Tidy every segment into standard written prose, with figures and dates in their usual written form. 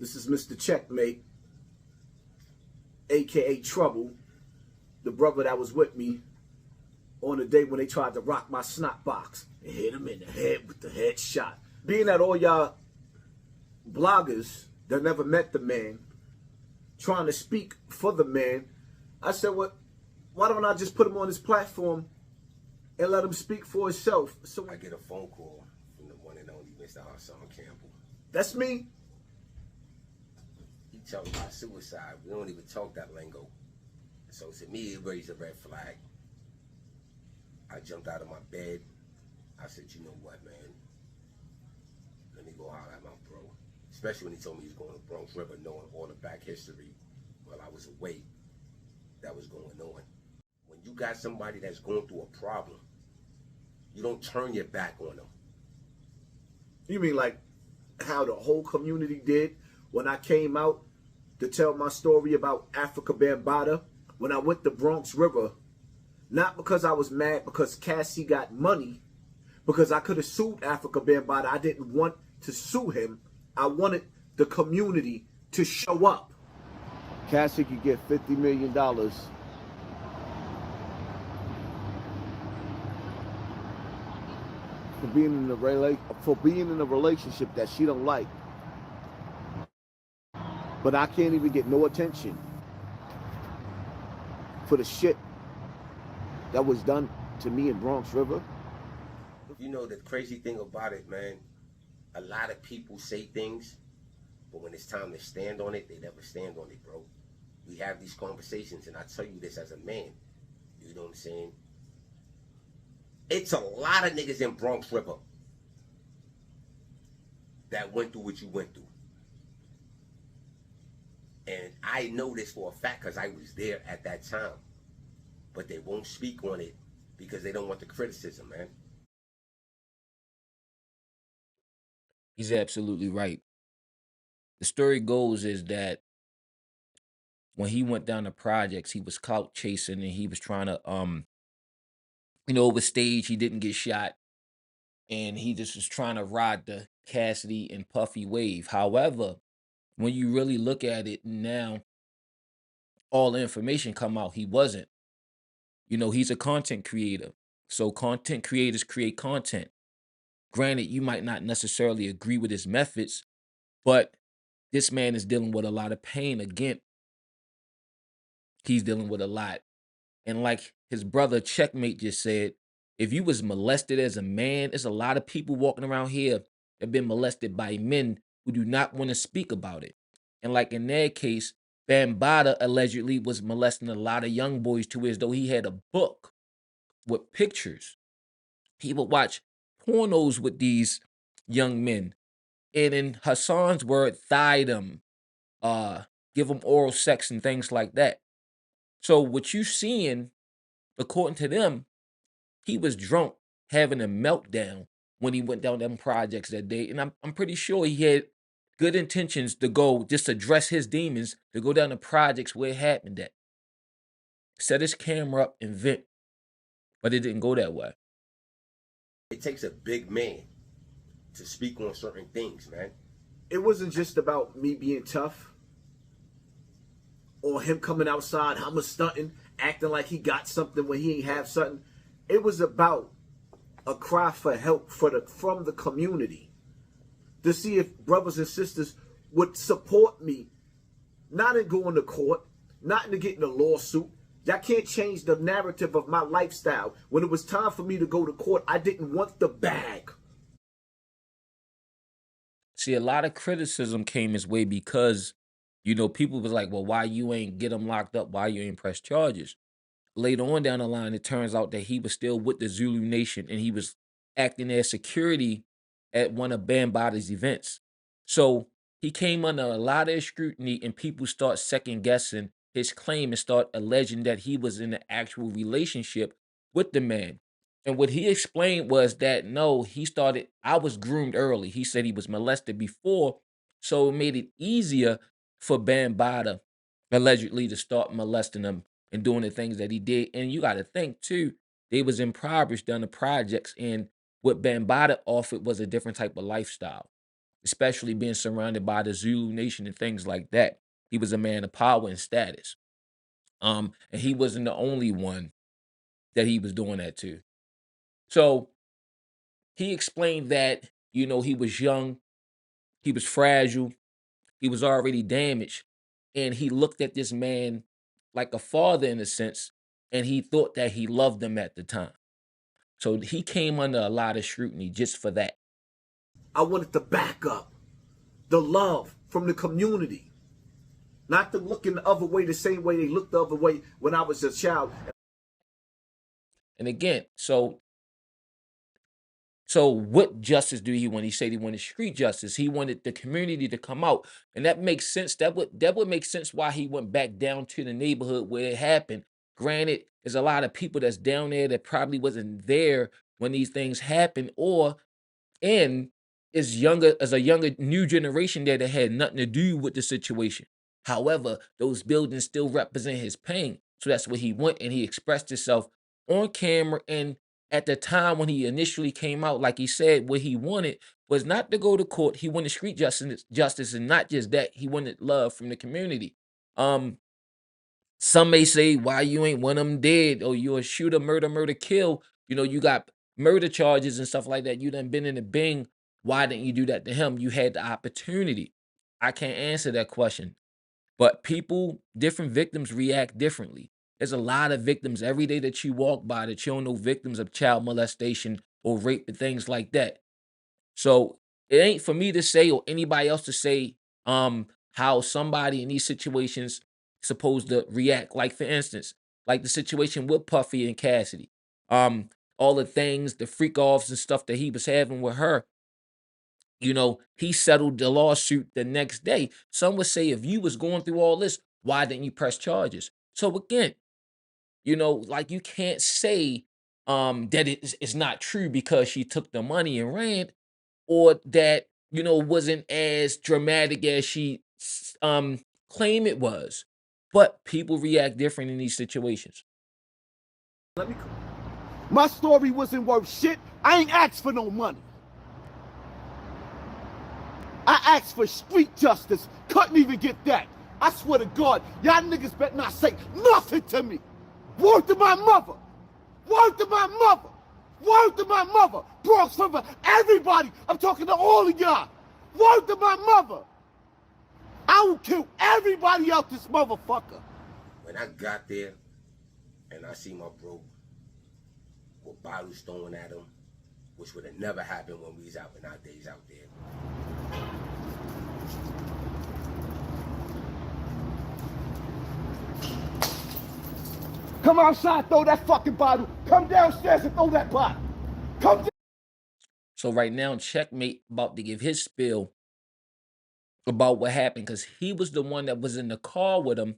This is Mr. Checkmate, aka Trouble, the brother that was with me on the day when they tried to rock my snot box and hit him in the head with the headshot. Being that all y'all bloggers that never met the man trying to speak for the man, I said, well, why don't I just put him on this platform and let him speak for himself? So I get a phone call from the one and only Mr. Hassan Campbell. That's me. He talking about suicide. We don't even talk that lingo. So to me, it raised a red flag. I jumped out of my bed. I said, you know what, man? Let me go holler at my bro. Especially when he told me he was going to Bronx River, knowing all the back history while I was away that was going on. When you got somebody that's going through a problem, you don't turn your back on them. You mean like how the whole community did when I came out to tell my story about Africa Bambaataa when I went to Bronx River? Not because I was mad because Cassie got money, because I could have sued Africa Bambaataa. I didn't want to sue him. I wanted the community to show up. Cassie could get $50 million for being in a relationship that she don't like. But I can't even get no attention for the shit that was done to me in Bronx River. You know, the crazy thing about it, man, a lot of people say things, but when it's time to stand on it, they never stand on it, bro. We have these conversations, and I tell you this as a man, you know what I'm saying? It's a lot of niggas in Bronx River that went through what you went through. And I know this for a fact because I was there at that time. But they won't speak on it because they don't want the criticism, man. He's absolutely right. The story goes is that when he went down the projects, he was clout chasing and he was trying to overstage. He didn't get shot. And he just was trying to ride the Cassidy and Puffy wave. However, when you really look at it now, all the information come out. He wasn't. He's a content creator. So content creators create content. Granted, you might not necessarily agree with his methods, but this man is dealing with a lot of pain. Again, he's dealing with a lot. And like his brother Checkmate just said, if you was molested as a man, there's a lot of people walking around here that have been molested by men who do not want to speak about it. And like in their case, Bambaataa allegedly was molesting a lot of young boys to as though he had a book with pictures. He would watch pornos with these young men. And in Hassan's word, thigh them, give them oral sex and things like that. So what you seeing, according to them, he was drunk, having a meltdown when he went down them projects that day. And I'm pretty sure he had good intentions to go just address his demons, to go down the projects where it happened at. Set his camera up and vent. But it didn't go that way. It takes a big man to speak on certain things, man. It wasn't just about me being tough or him coming outside, I'm stunting, acting like he got something when he ain't have something. It was about a cry for help from the community to see if brothers and sisters would support me, not in going to court, not in getting a lawsuit. Y'all can't change the narrative of my lifestyle. When it was time for me to go to court, I didn't want the bag. See, a lot of criticism came his way because, people was like, well, why you ain't get him locked up? Why you ain't press charges? Later on down the line, it turns out that he was still with the Zulu Nation and he was acting as security at one of Bambaataa's events. So he came under a lot of scrutiny and people start second guessing his claim and start alleging that he was in an actual relationship with the man. And what he explained was that no, I was groomed early. He said he was molested before, so it made it easier for Bambaataa allegedly to start molesting him and doing the things that he did. And you got to think too, they was impoverished down the projects, and what Bambaataa offered was a different type of lifestyle. especially being surrounded by the Zulu Nation and things like that. He was a man of power and status. And he wasn't the only one that he was doing that to. So he explained that, he was young, he was fragile, he was already damaged, and he looked at this man like a father in a sense, and he thought that he loved him at the time. So he came under a lot of scrutiny just for that. I wanted to back up the love from the community. Not to looking the other way the same way they looked the other way when I was a child. And again, so what justice do he want? He said he wanted street justice. He wanted the community to come out. And that makes sense. That would make sense why he went back down to the neighborhood where it happened. Granted, there's a lot of people that's down there that probably wasn't there when these things happened, or and as a younger new generation there that had nothing to do with the situation. However, those buildings still represent his pain. So that's what he went, and he expressed himself on camera. And at the time when he initially came out, like he said, what he wanted was not to go to court. He wanted street justice, and not just that, he wanted love from the community. Um, some may say, why you ain't one of them dead, or you a shooter, murder, kill. You got murder charges and stuff like that. You done been in the Bing. Why didn't you do that to him? You had the opportunity. I can't answer that question. But different victims react differently. There's a lot of victims every day that you walk by that you don't know, victims of child molestation or rape and things like that. So it ain't for me to say, or anybody else to say, how somebody in these situations supposed to react. Like, for instance, like the situation with Puffy and Cassidy. All the things, the freak offs and stuff that he was having with her. He settled the lawsuit the next day. Some would say, if you was going through all this, why didn't you press charges? So again, like, you can't say that it's not true because she took the money and ran, or that wasn't as dramatic as she claim it was. But people react different in these situations. My story wasn't worth shit. I ain't asked for no money. I asked for street justice. Couldn't even get that. I swear to God, y'all niggas better not say nothing to me. Word to my mother. Word to my mother. Word to my mother. Bronx River, everybody. I'm talking to all of y'all. Word to my mother. I will kill everybody out this motherfucker. When I got there and I see my bro with bottles thrown at him, which would have never happened when we was out in our days out there. Come outside, throw that fucking bottle. Come downstairs and throw that bottle. Come down. So right now, Checkmate about to give his spiel about what happened, because he was the one that was in the car with him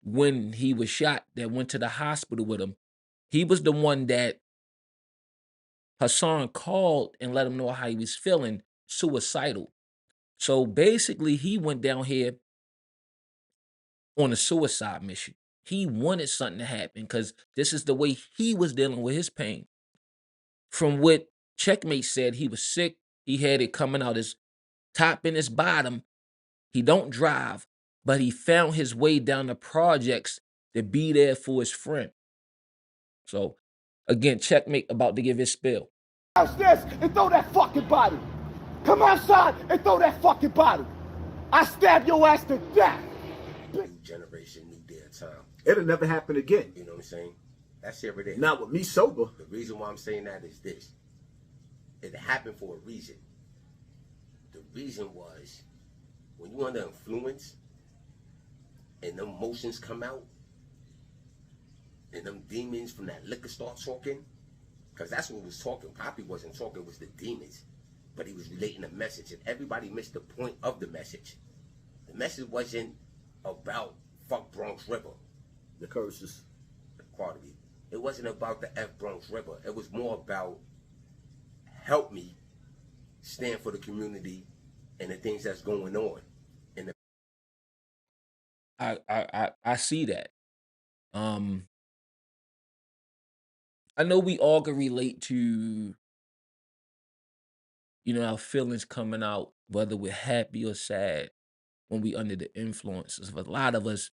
when he was shot, that went to the hospital with him. He was the one that Hassan called and let him know how he was feeling, suicidal. So basically, he went down here on a suicide mission. He wanted something to happen because this is the way he was dealing with his pain. From what Checkmate said, he was sick. He had it coming out his top and his bottom. He don't drive, but he found his way down the projects to be there for his friend. So again, Checkmate about to give his spiel. Downstairs and throw that fucking bottle. Come outside and throw that fucking bottle. I stab your ass to death. New generation, new day of time. It'll never happen again. You know what I'm saying? That's every day. Not with me sober. The reason why I'm saying that is this. It happened for a reason. The reason was, when you're under influence and them emotions come out and them demons from that liquor start talking, because that's what was talking. Poppy wasn't talking, it was the demons. But he was relating a message, and everybody missed the point of the message. The message wasn't about fuck Bronx River. The curses. Pardon me. It wasn't about the F Bronx River. It was more about help me stand for the community and the things that's going on. And I see that. I know we all can relate to, our feelings coming out, whether we're happy or sad, when we under the influences. For a lot of us,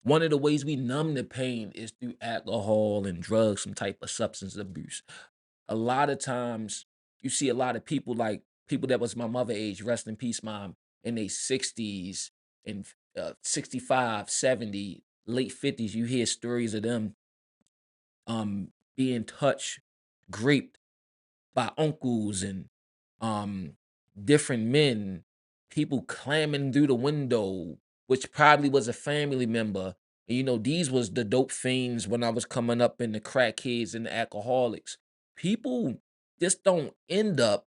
one of the ways we numb the pain is through alcohol and drugs, some type of substance abuse. A lot of times, you see a lot of people, like people that was my mother age, rest in peace, mom, in their 60s and 65, 70, late 50s. You hear stories of them being touched, raped by uncles and um different men, people clamming through the window, which probably was a family member. And these was the dope fiends when I was coming up, in the crackheads and the alcoholics. People just don't end up,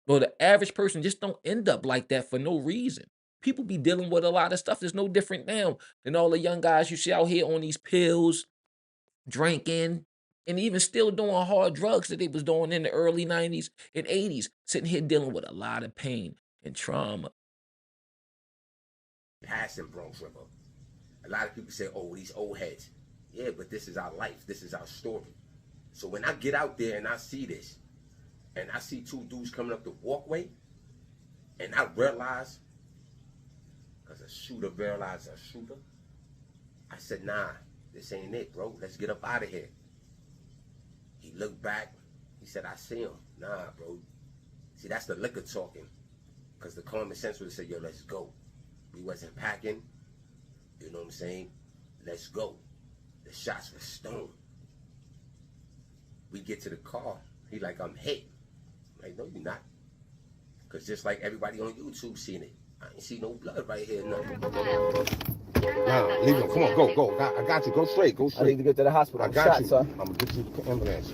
or the average person just don't end up like that for no reason. People be dealing with a lot of stuff that's no different now than all the young guys you see out here on these pills, drinking, and even still doing hard drugs that they was doing in the early 90s and 80s, sitting here dealing with a lot of pain and trauma. Passing Bronx River. A lot of people say, oh, these old heads. Yeah, but this is our life. This is our story. So when I get out there and I see this, and I see two dudes coming up the walkway, and I realize, because a shooter realized a shooter, I said, nah, this ain't it, bro. Let's get up out of here. He looked back. He said, I see him. Nah, bro. See, that's the liquor talking. Because the common sense would say, yo, let's go. We wasn't packing. You know what I'm saying? Let's go. The shots were stone. We get to the car. He like, I'm hit. I'm like, no, you're not. Because just like everybody on YouTube seen it, I ain't see no blood right here, nothing. Nah, leave him. Come on, go. I got you. Go straight. I need to get to the hospital. I got you. I'm going to get you the ambulance.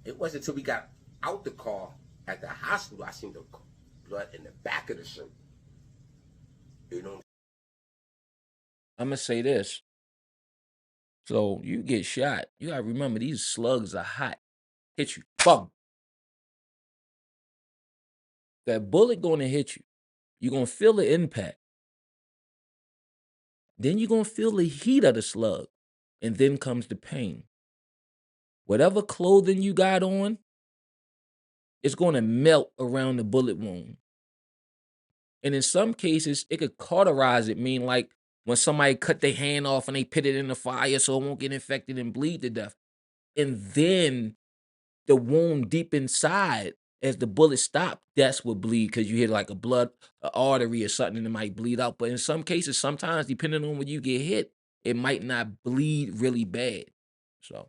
It wasn't until we got out the car at the hospital I seen the blood in the back of the shirt. You know? I'm going to say this. So you get shot, you got to remember, these slugs are hot. Hit you. Boom. That bullet going to hit you. You're going to feel the impact. Then you're going to feel the heat of the slug. And then comes the pain. Whatever clothing you got on, it's going to melt around the bullet wound. And in some cases, it could cauterize it, mean like when somebody cut their hand off and they put it in the fire so it won't get infected and bleed to death. And then the wound deep inside, as the bullet stopped, that's what bleed, because you hit like a artery or something, and it might bleed out. But in some cases, sometimes, depending on when you get hit, it might not bleed really bad. So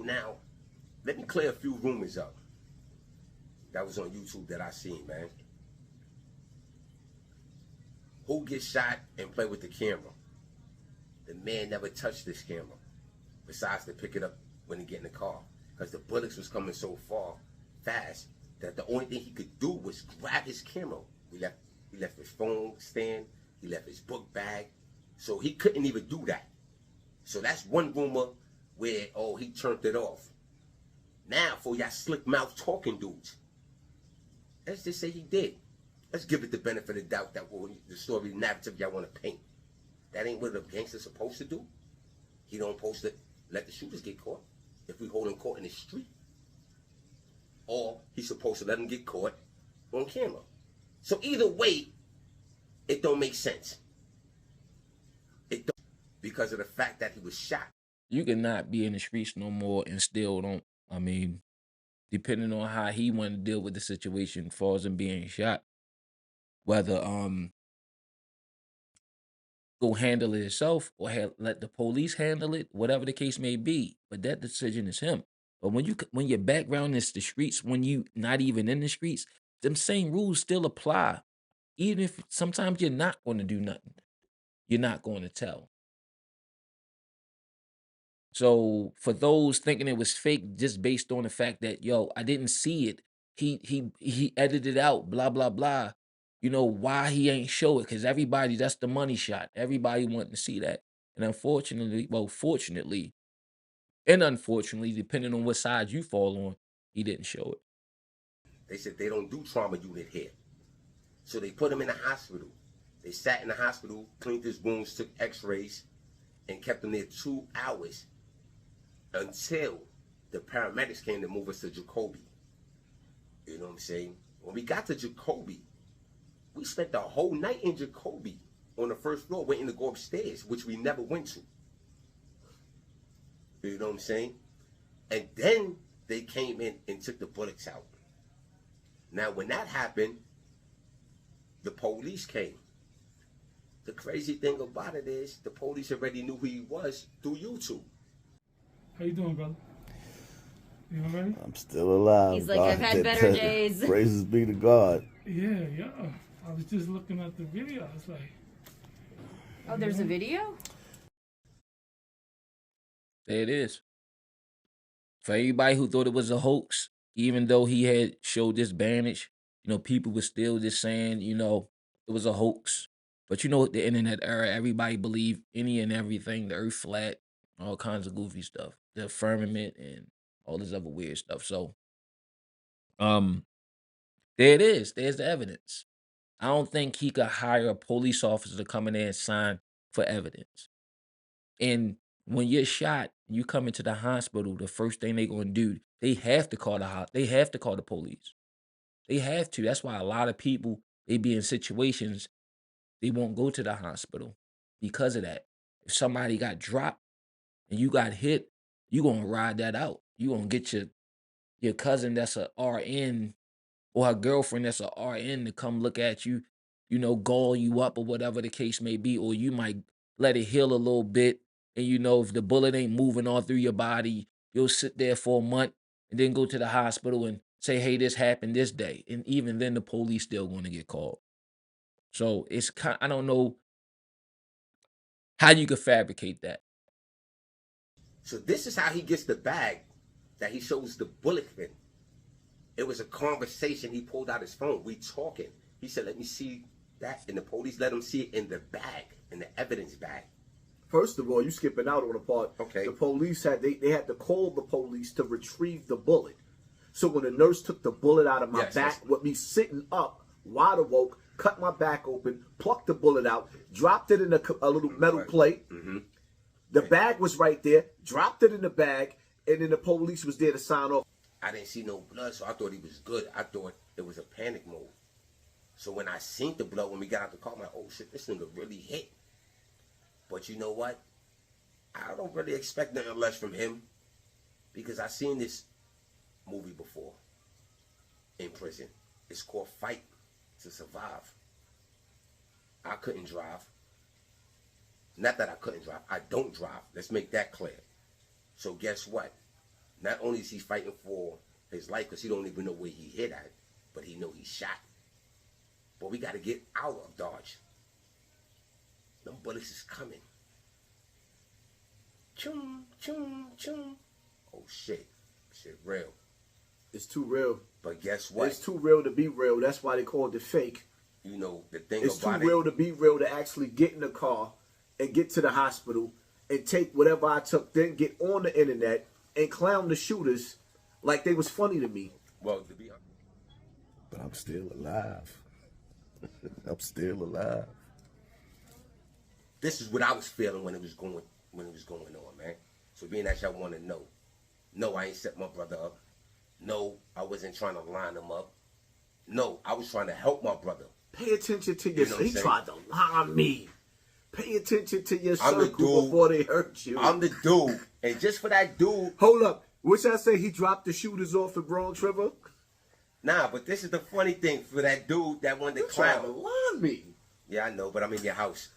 now, let me clear a few rumors up that was on YouTube that I seen, man. Who gets shot and play with the camera? The man never touched this camera, besides to pick it up when he get in the car, because the bullets was coming so fast that the only thing he could do was grab his camera. He left his phone stand, he left his book bag, so he couldn't even do that. So that's one rumor where, oh, he turned it off. Now, for y'all slick mouth talking dudes, let's just say he did. Let's give it the benefit of the doubt that the story, the narrative y'all want to paint. That ain't what a gangster's supposed to do. He don't supposed to let the shooters get caught if we hold him caught in the street. Or he's supposed to let him get caught on camera. So either way, it don't make sense. It don't, because of the fact that he was shot. You cannot be in the streets no more and still don't, depending on how he wanted to deal with the situation as far as him being shot, whether go handle it himself or let the police handle it, whatever the case may be. But that decision is him. But when your background is the streets, when you not even in the streets, them same rules still apply. Even if sometimes you're not going to do nothing, you're not going to tell. So for those thinking it was fake just based on the fact that, yo, I didn't see it, he edited out, blah, blah, blah. You know why he ain't show it? Because everybody, that's the money shot. Everybody wanting to see that. And fortunately, and unfortunately, depending on what side you fall on, he didn't show it. They said they don't do trauma unit here. So they put him in the hospital. They sat in the hospital, cleaned his wounds, took x-rays, and kept him there 2 hours until the paramedics came to move us to Jacoby. You know what I'm saying? When we got to Jacoby, we spent the whole night in Jacoby on the first floor waiting to go upstairs, which we never went to. You know what I'm saying? And then they came in and took the bullets out. Now, when that happened, the police came. The crazy thing about it is the police already knew who he was through YouTube. How you doing, brother? You all right? I'm still alive. He's like, I've had better days. Praises be to God. Yeah. I was just looking at the video. I was like, Oh, there's a video? There it is. For everybody who thought it was a hoax, even though he had showed this bandage, people were still just saying, it was a hoax. But the internet era, everybody believed any and everything, the earth flat, all kinds of goofy stuff, the firmament and all this other weird stuff. So, there it is. There's the evidence. I don't think he could hire a police officer to come in there and sign for evidence. And when you're shot, you come into the hospital, the first thing they're gonna do, they have to call they have to call the police. They have to. That's why a lot of people, they be in situations, they won't go to the hospital because of that. If somebody got dropped and you got hit, you gonna ride that out. You gonna get your cousin that's a RN or her girlfriend that's a RN to come look at you, gall you up or whatever the case may be, or you might let it heal a little bit. And if the bullet ain't moving all through your body, you'll sit there for a month and then go to the hospital and say, hey, this happened this day. And even then the police still going to get called. So I don't know how you could fabricate that. So this is how he gets the bag that he shows the bullet in. It was a conversation. He pulled out his phone. We talking. He said, let me see that. And the police let him see it in the bag, in the evidence bag. First of all, you skipping out on a part. Okay. The police they had to call the police to retrieve the bullet. So when the nurse took the bullet out of my back, with me sitting up, wide awoke, cut my back open, plucked the bullet out, dropped it in a little metal plate. Mm-hmm. The bag was right there, dropped it in the bag, and then the police was there to sign off. I didn't see no blood, so I thought he was good. I thought it was a panic mode. So when I seen the blood, when we got out the car, I'm like, oh shit, this nigga really hit. But you know what? I don't really expect nothing less from him because I seen this movie before in prison. It's called Fight to Survive. I couldn't drive. Not that I couldn't drive. I don't drive. Let's make that clear. So guess what? Not only is he fighting for his life because he don't even know where he hit at, but he know he's shot. But we got to get out of Dodge. Them bullets is coming. Chum, chum, chum. Oh shit. Shit real. It's too real. But guess what? It's too real to be real. That's why they called it fake. You know, the thing it's about too real to be real to actually get in the car and get to the hospital and take whatever I took, then get on the internet and clown the shooters like they was funny to me. Well, to be honest. But I'm still alive. I'm still alive. This is what I was feeling when it was going on, man. So being that y'all want to know, no, I ain't set my brother up. No, I wasn't trying to line him up. No, I was trying to help my brother. Pay attention to your He tried to line me. Pay attention to your I'm circle before they hurt you. I'm the dude. And just for that dude. Hold up. What y'all say he dropped the shooters off at Bronx River? Nah, but this is the funny thing for that dude that wanted to clown. Trying to line me. Yeah, I know, but I'm in your house.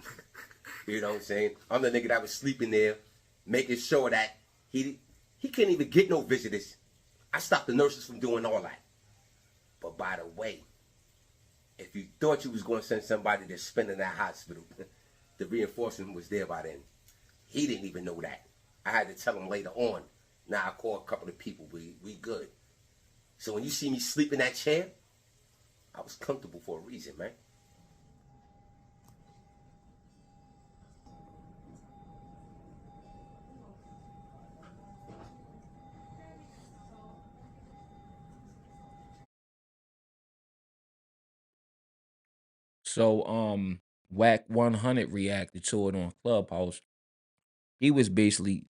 You know what I'm saying? I'm the nigga that was sleeping there, making sure that he can't even get no visitors. I stopped the nurses from doing all that. But by the way, if you thought you was going to send somebody to spend in that hospital, the reinforcement was there by then. He didn't even know that. I had to tell him later on. Now I called a couple of people. We good. So when you see me sleep in that chair, I was comfortable for a reason, man. So Whack 100 reacted to it on Clubhouse. He was basically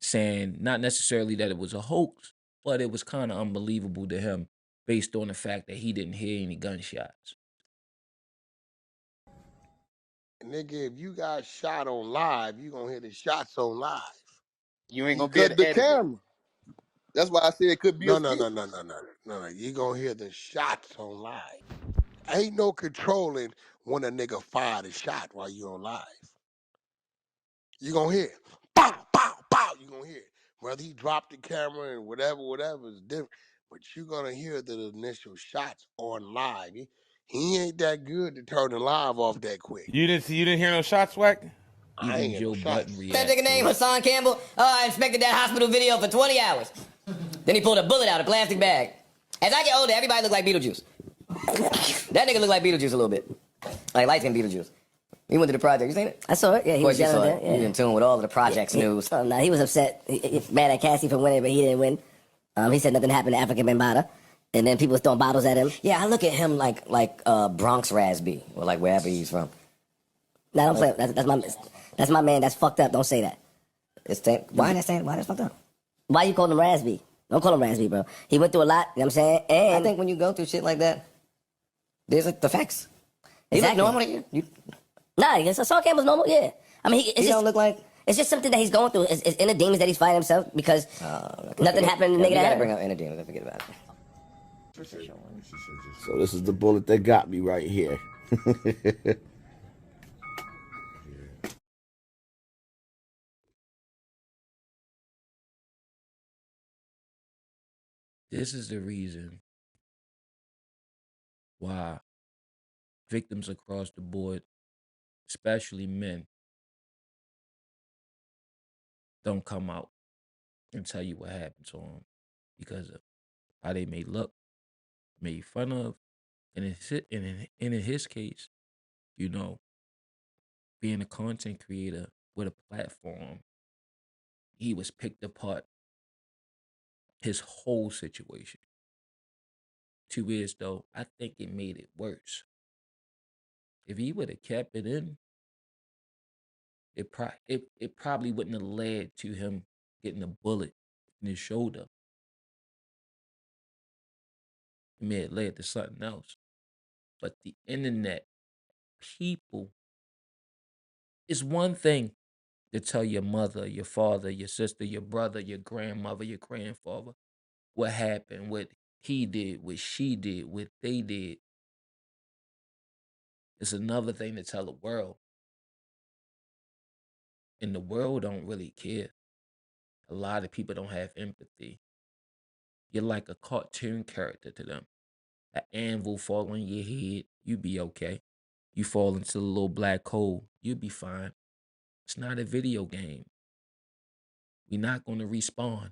saying not necessarily that it was a hoax, but it was kind of unbelievable to him based on the fact that he didn't hear any gunshots. Nigga, if you got shot on live, you gonna hear the shots on live. You ain't He gonna be able cut to the edit it. camera. That's why I said it could be a No, no, skit. no, no, no, no, no. You gonna hear the shots on live. Ain't no controlling when a nigga fired a shot while you on live. You gonna hear it. Pow, pow, pow. You gonna hear it. Whether he dropped the camera and whatever is different. But you gonna hear the initial shots on live. He ain't that good to turn the live off that quick. You didn't hear no shots, Wack? I Even ain't get no Joe Budden shots. That react nigga to name it. Hassan Campbell. Oh, I inspected that hospital video for 20 hours. Then he pulled a bullet out of a plastic bag. As I get older, everybody look like Beetlejuice. That nigga look like Beetlejuice a little bit. Like light-skinned Beetlejuice. He went to the project. You seen it? I saw it. Yeah, he Of course was you yelling saw at it. that. Yeah. He in tune with all of the projects news. Oh, no, he was upset. He mad at Cassie for winning, but he didn't win. He said nothing happened to African Bambaataa. And then people was throwing bottles at him. Yeah, I look at him like Bronx Rasby, or like wherever he's from. Nah, don't say that's my man. That's fucked up. Don't say that. Why that's fucked up? Why you call him Rasby? Don't call him Rasby, bro. He went through a lot. You know what I'm saying? And I think when you go through shit like that, there's like the facts. He Exactly. look normal to you. nah, Hassan Campbell's normal. Yeah, I mean, it's He just don't look like. it's just something that he's going through. It's inner demons that he's fighting himself because nothing happened to the nigga You that gotta had bring him. up inner demons. I forget about it. So this is the bullet that got me right here. This is the reason why victims across the board, especially men, don't come out and tell you what happened to them because of how they may look, made fun of, and in his case, you know, being a content creator with a platform, he was picked apart his whole situation. 2 years though, I think it made it worse. If he would have kept it in, it probably wouldn't have led to him getting a bullet in his shoulder. It may have led to something else. But the internet, people, it's one thing to tell your mother, your father, your sister, your brother, your grandmother, your grandfather what happened, what he did, what she did, what they did. It's another thing to tell the world. And the world don't really care. A lot of people don't have empathy. You're like a cartoon character to them. An anvil fall on your head, you be okay. You fall into the little black hole, you'll be fine. It's not a video game. We're not going to respawn.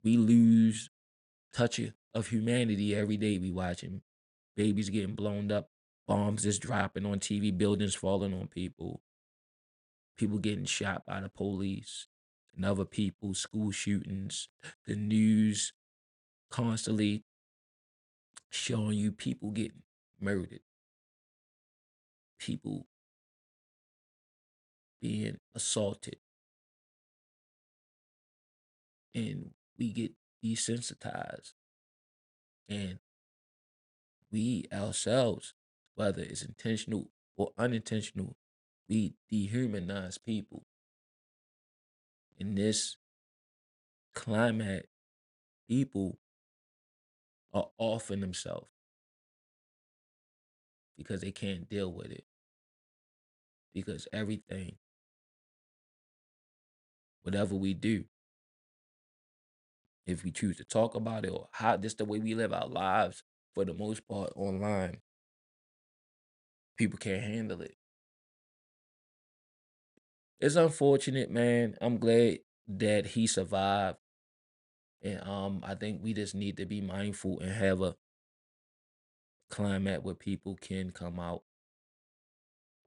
We lose touch of humanity every day. We watching babies getting blown up, bombs just dropping on TV, buildings falling on people, people getting shot by the police and other people, school shootings, the news constantly showing you people getting murdered, people being assaulted, and we get desensitized. And we ourselves, whether it's intentional or unintentional, we dehumanize people. In this climate, people are offing themselves because they can't deal with it. Because everything, whatever we do, if we choose to talk about it or how this the way we live our lives for the most part online, people can't handle it. It's unfortunate, man. I'm glad that he survived. And I think we just need to be mindful and have a climate where people can come out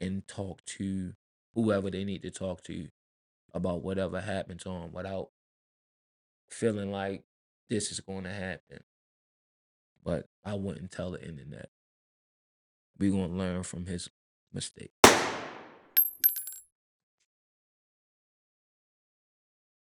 and talk to whoever they need to talk to about whatever happened to them without feeling like this is going to happen. But I wouldn't tell the internet. We're going to learn from his mistake.